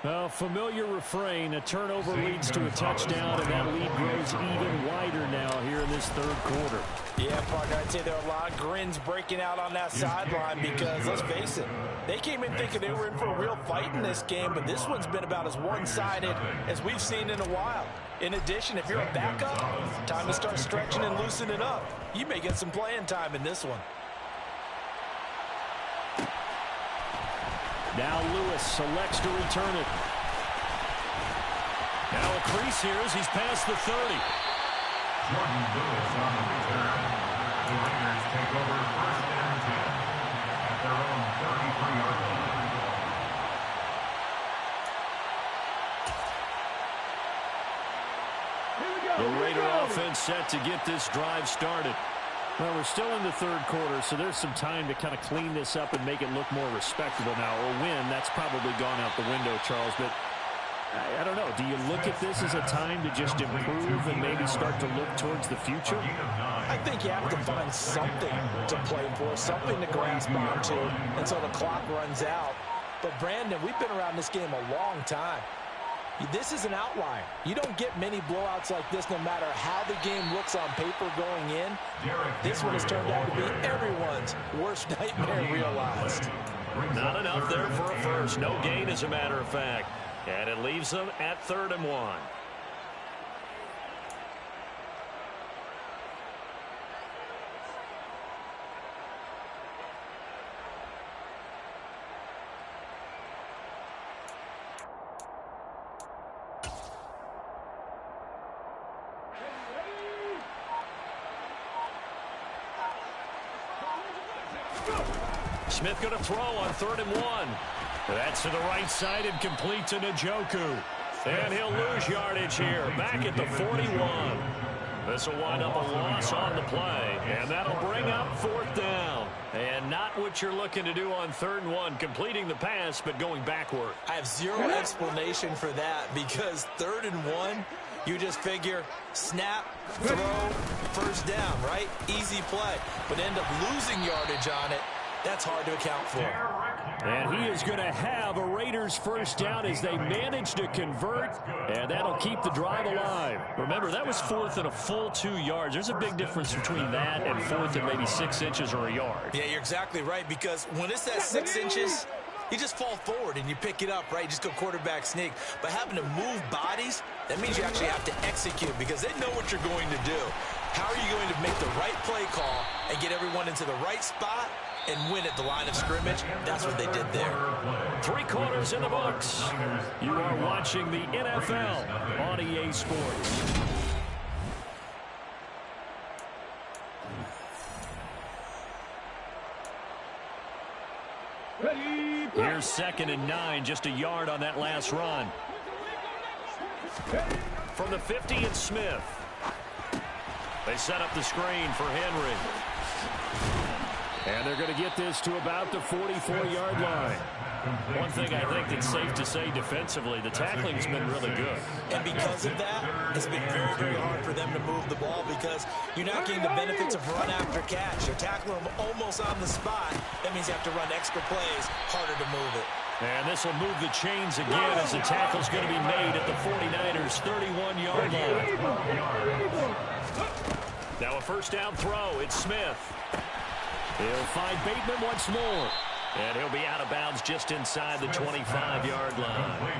Well, familiar refrain, a turnover leads to a touchdown, and that lead grows even wider now here in this third quarter. Yeah, partner, I'd say there are a lot of grins breaking out on that sideline because, let's face it, they came in thinking they were in for a real fight in this game, but this one's been about as one-sided as we've seen in a while. In addition, if you're a backup, time to start stretching and loosening up. You may get some playing time in this one. Now Lewis selects to return it. Now a crease here as he's past the 30. Jordan Lewis on the return. The Raiders take over first and 10 at their own 33-yard line. The Raider offense set to get this drive started. Well, we're still in the third quarter, so there's some time to kind of clean this up and make it look more respectable now. A win, that's probably gone out the window, Charles, but I don't know. Do you look at this as a time to just improve and maybe start to look towards the future? I think you have to find something to play for, something to grasp onto until the clock runs out. But, Brandon, we've been around this game a long time. This is an outlier. You don't get many blowouts like this no matter how the game looks on paper going in. This one has turned out to be everyone's worst nightmare realized. Not enough there for a first. No gain, as a matter of fact. And it leaves them at 3rd and 1. Smith going to throw on 3rd and 1. That's to the right side and complete to Njoku. And he'll lose yardage here. Back at the 41. This will wind up a loss on the play. And that'll bring up 4th down. And not what you're looking to do on 3rd and 1. Completing the pass, but going backward. I have zero explanation for that because 3rd and 1, you just figure snap, throw, 1st down, right? Easy play. But end up losing yardage on it. That's hard to account for. And he is going to have a Raiders 1st down as they manage to convert, and that'll keep the drive alive. Remember, that was 4th and a full 2 yards. There's a big difference between that and 4th and maybe 6 inches or a yard. Yeah, you're exactly right, because when it's at 6 inches, you just fall forward and you pick it up, right? You just go quarterback sneak. But having to move bodies, that means you actually have to execute because they know what you're going to do. How are you going to make the right play call and get everyone into the right spot and win at the line of scrimmage? That's what they did there. 3 quarters in the books. You are watching the NFL on EA Sports. Here's 2nd and 9, just a yard on that last run. From the 50, it's Smith. They set up the screen for Henry. And they're going to get this to about the 44-yard line. One thing I think that's safe to say defensively, the tackling's been really good. And because of that, it's been very, very hard for them to move the ball because you're not getting the benefits of run after catch. You're tackling them almost on the spot. That means you have to run extra plays, harder to move it. And this will move the chains again as the tackle's going to be made at the 49ers' 31-yard line. Now a 1st down throw. It's Smith. He'll find Bateman once more. And he'll be out of bounds just inside the 25-yard line.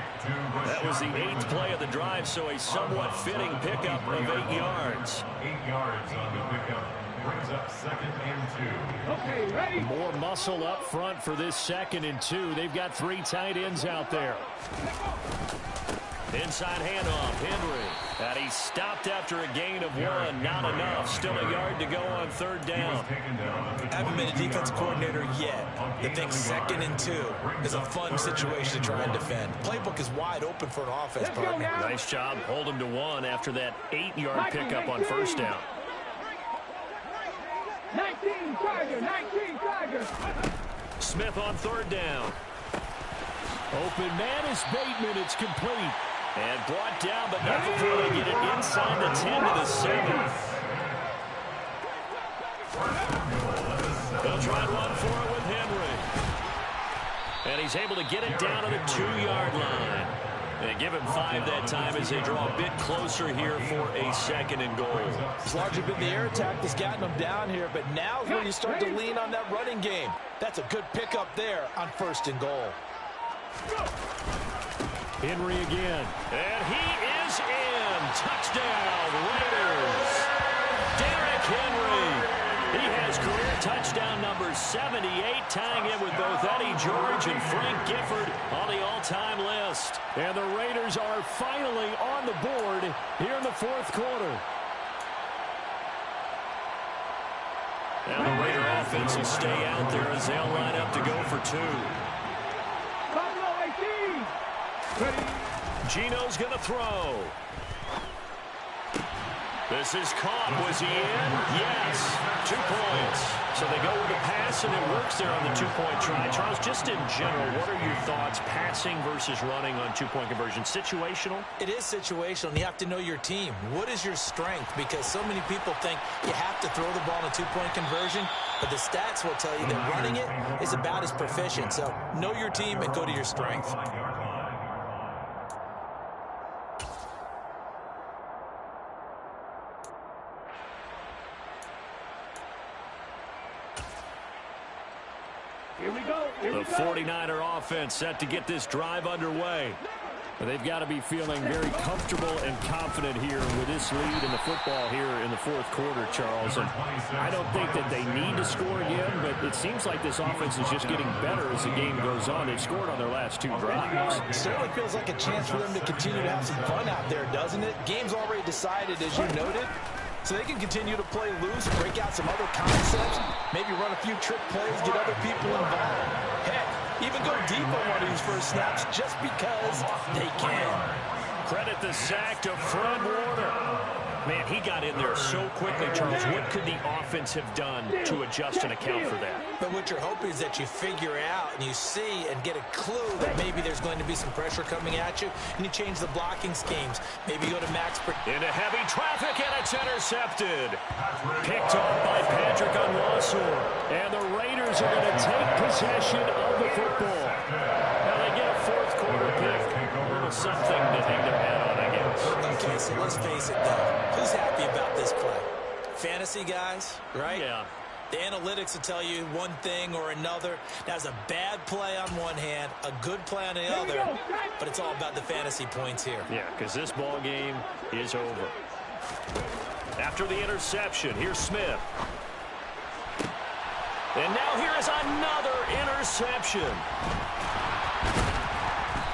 That was the 8th play of the drive, so a somewhat fitting pickup of 8 yards. 8 yards on the pickup. Brings up 2nd and 2. Okay, ready? More muscle up front for this 2nd and 2. They've got 3 tight ends out there. Inside handoff, Henry. And he stopped after a gain of 1. Not enough. Still a yard to go on 3rd down. Haven't been a defense coordinator yet that thinks 2nd and 2 is a fun situation to try and defend. Playbook is wide open for an offense, partner. Nice job. Hold him to 1 after that 8-yard pickup on 1st down. 19 Tiger. Smith on 3rd down. Open man is Bateman. It's complete. And brought down, but not before they get it inside the 10 to the 7. They'll try and run for it with Henry. And he's able to get it down to the 2-yard line. And give him 5 that time as they draw a bit closer here for a 2nd and goal. It's largely been the air attack that's gotten them down here, but now's where you start to lean on that running game. That's a good pickup there on 1st and goal. Henry again. And he is in. Touchdown, Raiders. Derrick Henry. He has career touchdown number 78, tying in with both Eddie George and Frank Gifford on the all-time list. And the Raiders are finally on the board here in the 4th quarter. And the Raider offense will stay out there as they'll line up to go for 2. Gino's going to throw. This is caught. Was he in? Yes. 2 points. So they go with a pass, and it works there on the 2-point try. Charles, just in general, what are your thoughts passing versus running on 2-point conversion? Situational? It is situational, and you have to know your team. What is your strength? Because so many people think you have to throw the ball in a 2-point conversion, but the stats will tell you that running it is about as proficient. So know your team and go to your strength. The 49er offense set to get this drive underway. They've got to be feeling very comfortable and confident here with this lead in the football here in the 4th quarter, Charles. And I don't think that they need to score again, but it seems like this offense is just getting better as the game goes on. They've scored on their last 2 drives. It certainly feels like a chance for them to continue to have some fun out there, doesn't it? Game's already decided, as you noted. So they can continue to play loose, break out some other concepts, maybe run a few trick plays, get other people involved. Heck, even go deep on one of these first snaps just because they can. Credit the sack to Fred Warner. Man, he got in there so quickly, Charles. What could the offense have done to adjust and account for that? But what you're hoping is that you figure out and you see and get a clue that maybe there's going to be some pressure coming at you, and you change the blocking schemes. Maybe go to max. Into heavy traffic, and it's intercepted. Picked off by Patrick Onwuasor. And the Raiders are going to take possession of the football. Now they get a 4th quarter pick. A little something to hang their hat on, I guess. Okay, so let's face it, though. Who's happy about this play? Fantasy guys, right? Yeah. The analytics will tell you one thing or another. That's a bad play on one hand, a good play on the other, but it's all about the fantasy points here. Yeah, because this ball game is over. After the interception, here's Smith. And now here is another interception.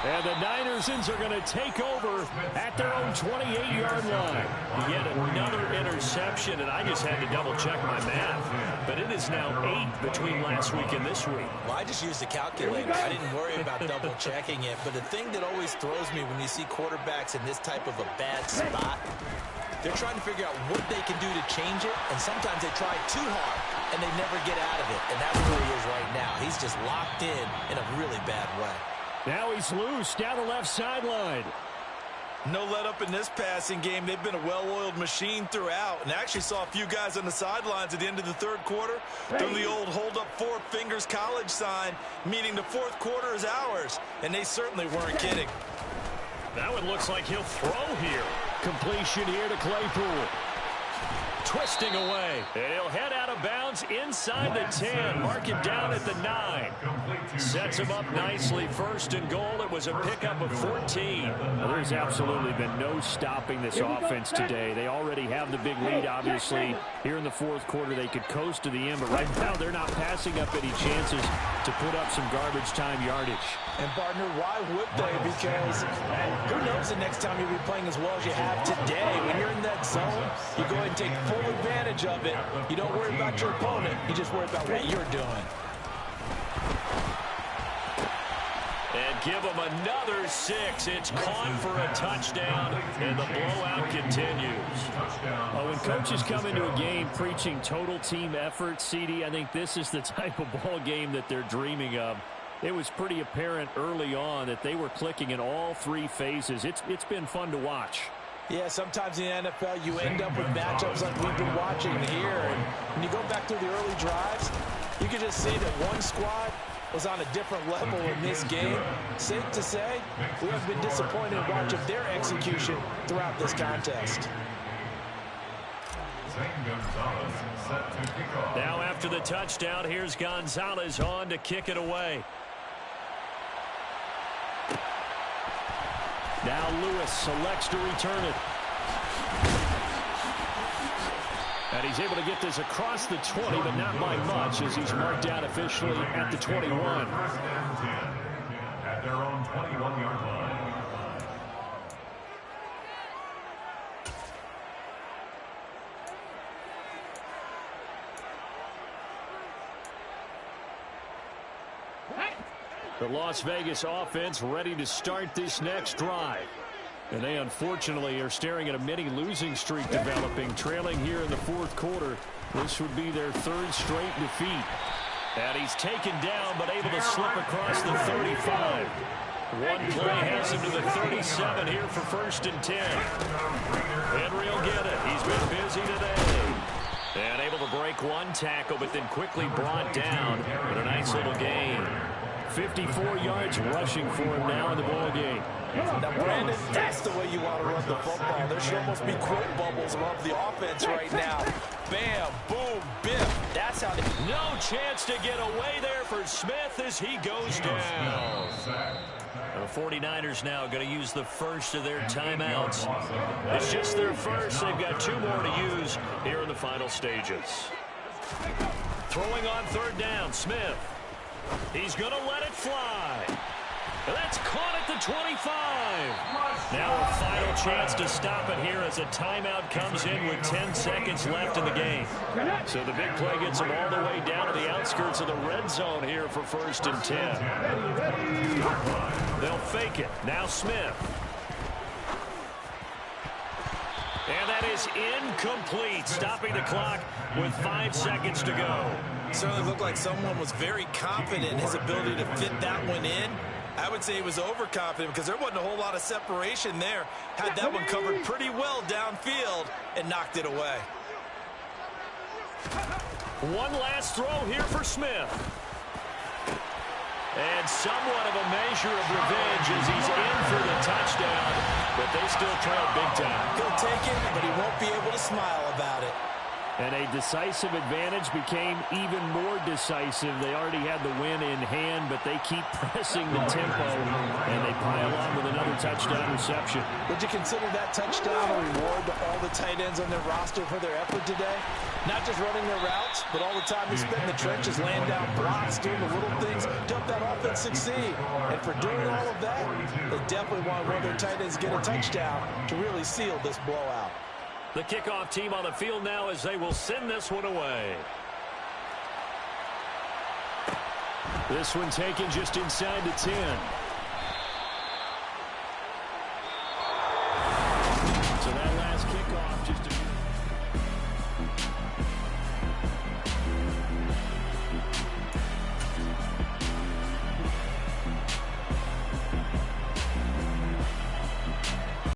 And the Niners are going to take over at their own 28-yard line. Yet another interception, and I just had to double-check my math. But it is now 8 between last week and this week. Well, I just used the calculator. I didn't worry about double-checking it. But the thing that always throws me when you see quarterbacks in this type of a bad spot, they're trying to figure out what they can do to change it, and sometimes they try too hard, and they never get out of it. And that's where he is right now. He's just locked in a really bad way. Now he's loose down the left sideline. No let up in this passing game. They've been a well-oiled machine throughout, and actually saw a few guys on the sidelines at the end of the 3rd quarter do the old hold up 4 fingers college sign, meaning the 4th quarter is ours, and they certainly weren't kidding. That one looks like he'll throw here. Completion here to Claypool. Twisting away. And he'll head out of bounds inside the 10. Mark him down at the 9. Sets him up nicely. 1st and goal. It was a pickup of 14. Well, there's absolutely been no stopping this offense today. They already have the big lead, obviously. Here in the 4th quarter, they could coast to the end. But right now, they're not passing up any chances to put up some garbage time yardage. And, partner, why would they? Because who knows the next time you'll be playing as well as you have today. When you're in that zone, you go ahead and take full advantage of it. You don't worry about your opponent. You just worry about what you're doing. And give them another 6. It's caught for a touchdown, and the blowout continues. Oh, when coaches come into a game preaching total team effort, CD, I think this is the type of ball game that they're dreaming of. It was pretty apparent early on that they were clicking in all 3 phases. It's been fun to watch. Yeah, sometimes in the NFL you end up with matchups like we've been watching here. And when you go back to the early drives, you can just see that one squad was on a different level in this game. Safe to say, we have been disappointed watching their execution throughout this contest. Now after the touchdown, here's Gonzalez on to kick it away. Now Lewis selects to return it. And he's able to get this across the 20, but not by much, as he's marked out officially at the 21. First and 10 at their own 21-yard line. The Las Vegas offense ready to start this next drive. And they unfortunately are staring at a mini losing streak developing, trailing here in the fourth quarter. This would be their third straight defeat. And he's taken down but able to slip across the 35. One play has him to the 37 here for first and 10. Henry will get it. He's been busy today. And able to break one tackle, but then quickly brought down with a nice little gain. 54 yards rushing for him now in the ball game. Now, Brandon, that's the way you want to run the football. There should almost be quote bubbles above the offense right now. Bam, boom, biff. That's how they... No chance to get away there for Smith as he goes down. The 49ers now going to use the first of their timeouts. It's just their first. They've got two more to use here in the final stages. Throwing on third down, Smith. He's going to let it fly. And that's caught at the 25. Now a final chance to stop it here as a timeout comes in with 10 seconds left in the game. So the big play gets them all the way down to the outskirts of the red zone here for first and 10. They'll fake it. Now Smith. And that is incomplete, stopping the clock with 5 seconds to go. Certainly looked like someone was very confident in his ability to fit that one in. I would say he was overconfident because there wasn't a whole lot of separation there. Had that one covered pretty well downfield and knocked it away. One last throw here for Smith. And somewhat of a measure of revenge as he's in for the touchdown, but they still trail big time. He'll take it, but he won't be able to smile about it. And a decisive advantage became even more decisive. They already had the win in hand, but they keep pressing the tempo, and they pile on with another touchdown reception. Would you consider that touchdown a reward to all the tight ends on their roster for their effort today? Not just running their routes, but all the time they spent in the trenches, laying down blocks, doing the little things to help that offense succeed. And for doing all of that, they definitely want one of their tight ends to get a touchdown to really seal this blowout. The kickoff team on the field now as they will send this one away. This one taken just inside the 10.